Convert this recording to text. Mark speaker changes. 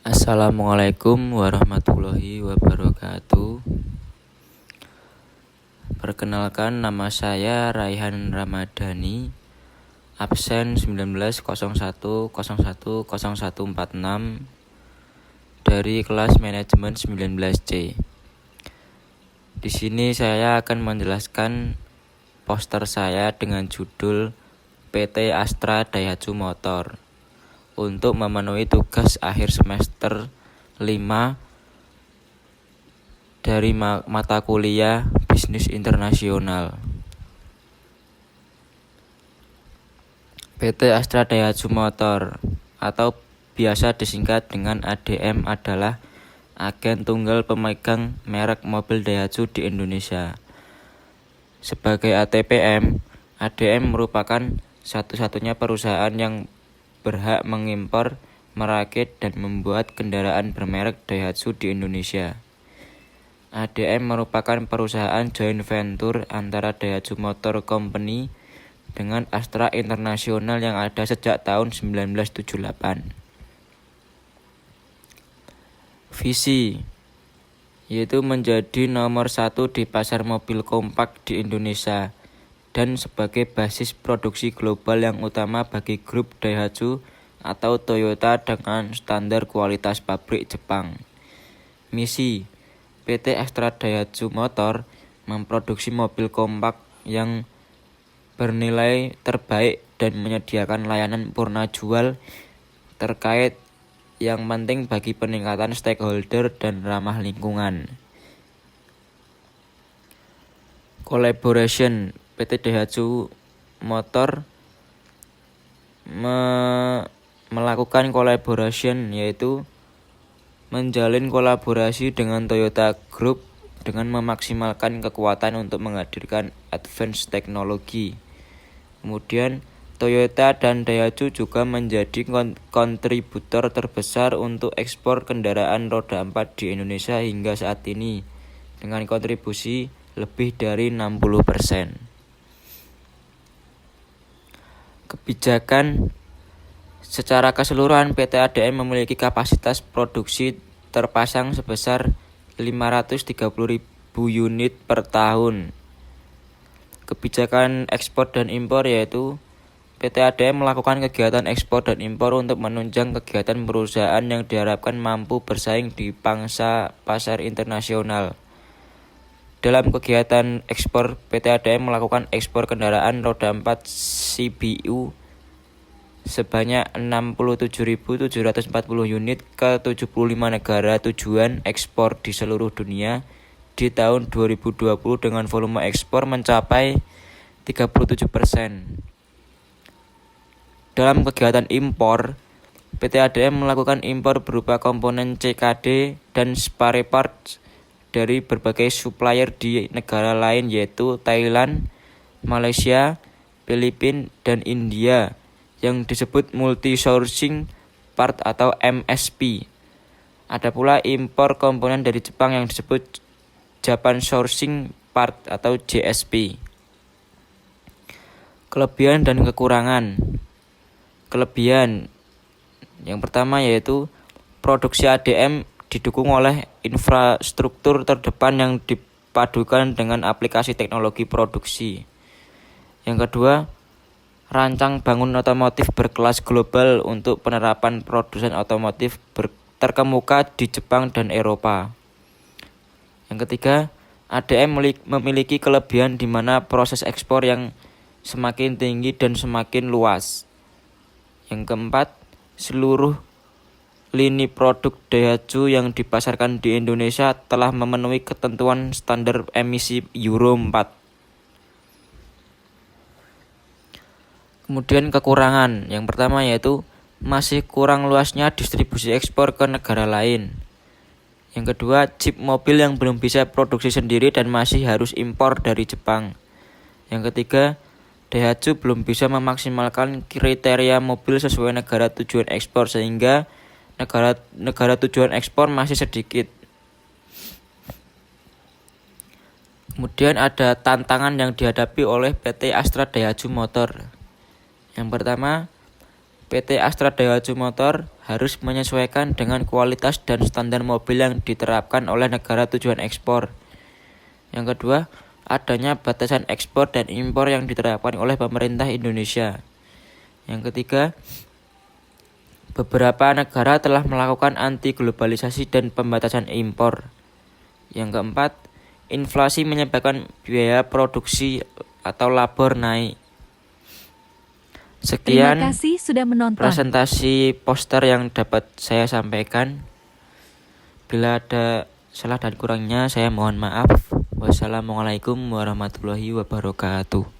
Speaker 1: Assalamualaikum warahmatullahi wabarakatuh. Perkenalkan, nama saya Raihan Ramadhani, absen 19.01.01.0146 dari kelas manajemen 19C. Di sini saya akan menjelaskan poster saya dengan judul PT Astra Daihatsu Motor untuk memenuhi tugas akhir semester 5 dari mata kuliah Bisnis Internasional. PT Astra Daihatsu Motor atau biasa disingkat dengan ADM adalah agen tunggal pemegang merek mobil Daihatsu di Indonesia. Sebagai ATPM, ADM merupakan satu-satunya perusahaan yang berhak mengimpor, merakit, dan membuat kendaraan bermerek Daihatsu di Indonesia. ADM merupakan perusahaan joint venture antara Daihatsu Motor Company dengan Astra International yang ada sejak tahun 1978. Visi yaitu menjadi nomor 1 di pasar mobil kompak di Indonesia dan sebagai basis produksi global yang utama bagi grup Daihatsu atau Toyota dengan standar kualitas pabrik Jepang. Misi PT Astra Daihatsu Motor memproduksi mobil kompak yang bernilai terbaik dan menyediakan layanan purna jual terkait yang penting bagi peningkatan stakeholder dan ramah lingkungan. Collaboration PT Daihatsu Motor melakukan collaboration yaitu menjalin kolaborasi dengan Toyota Group dengan memaksimalkan kekuatan untuk menghadirkan advance teknologi. Kemudian Toyota dan Daihatsu juga menjadi kontributor terbesar untuk ekspor kendaraan roda 4 di Indonesia hingga saat ini dengan kontribusi lebih dari 60%. Kebijakan secara keseluruhan PT ADM memiliki kapasitas produksi terpasang sebesar 530.000 unit per tahun. Kebijakan ekspor dan impor yaitu PT ADM melakukan kegiatan ekspor dan impor untuk menunjang kegiatan perusahaan yang diharapkan mampu bersaing di pangsa pasar internasional. Dalam kegiatan ekspor, PT ADM melakukan ekspor kendaraan roda 4 CBU sebanyak 67.740 unit ke 75 negara tujuan ekspor di seluruh dunia di tahun 2020 dengan volume ekspor mencapai 37%. Dalam kegiatan impor, PT ADM melakukan impor berupa komponen CKD dan spare parts dari berbagai supplier di negara lain yaitu Thailand, Malaysia, Filipina, dan India yang disebut multi-sourcing part atau MSP. Ada pula impor komponen dari Jepang yang disebut Japan Sourcing Part atau JSP. Kelebihan dan kekurangan. Kelebihan yang pertama yaitu produksi ADM didukung oleh infrastruktur terdepan yang dipadukan dengan aplikasi teknologi produksi. Yang kedua, rancang bangun otomotif berkelas global untuk penerapan produsen otomotif terkemuka di Jepang dan Eropa. Yang ketiga, ADM memiliki kelebihan di mana proses ekspor yang semakin tinggi dan semakin luas. Yang keempat, seluruh lini produk Daihatsu yang dipasarkan di Indonesia telah memenuhi ketentuan standar emisi Euro 4. Kemudian kekurangan, yang pertama yaitu masih kurang luasnya distribusi ekspor ke negara lain. Yang kedua, chip mobil yang belum bisa produksi sendiri dan masih harus impor dari Jepang. Yang ketiga, Daihatsu belum bisa memaksimalkan kriteria mobil sesuai negara tujuan ekspor sehingga negara tujuan ekspor masih sedikit. Kemudian ada tantangan yang dihadapi oleh PT Astra Daihatsu Motor. Yang pertama, PT Astra Daihatsu Motor harus menyesuaikan dengan kualitas dan standar mobil yang diterapkan oleh negara tujuan ekspor. Yang kedua, adanya batasan ekspor dan impor yang diterapkan oleh pemerintah Indonesia. Yang ketiga, beberapa negara telah melakukan anti-globalisasi dan pembatasan impor. Yang keempat, inflasi menyebabkan biaya produksi atau labor naik. Sekian
Speaker 2: Terima kasih sudah menonton.
Speaker 1: presentasi poster yang dapat saya sampaikan. Bila ada salah dan kurangnya saya mohon maaf. Wassalamualaikum warahmatullahi wabarakatuh.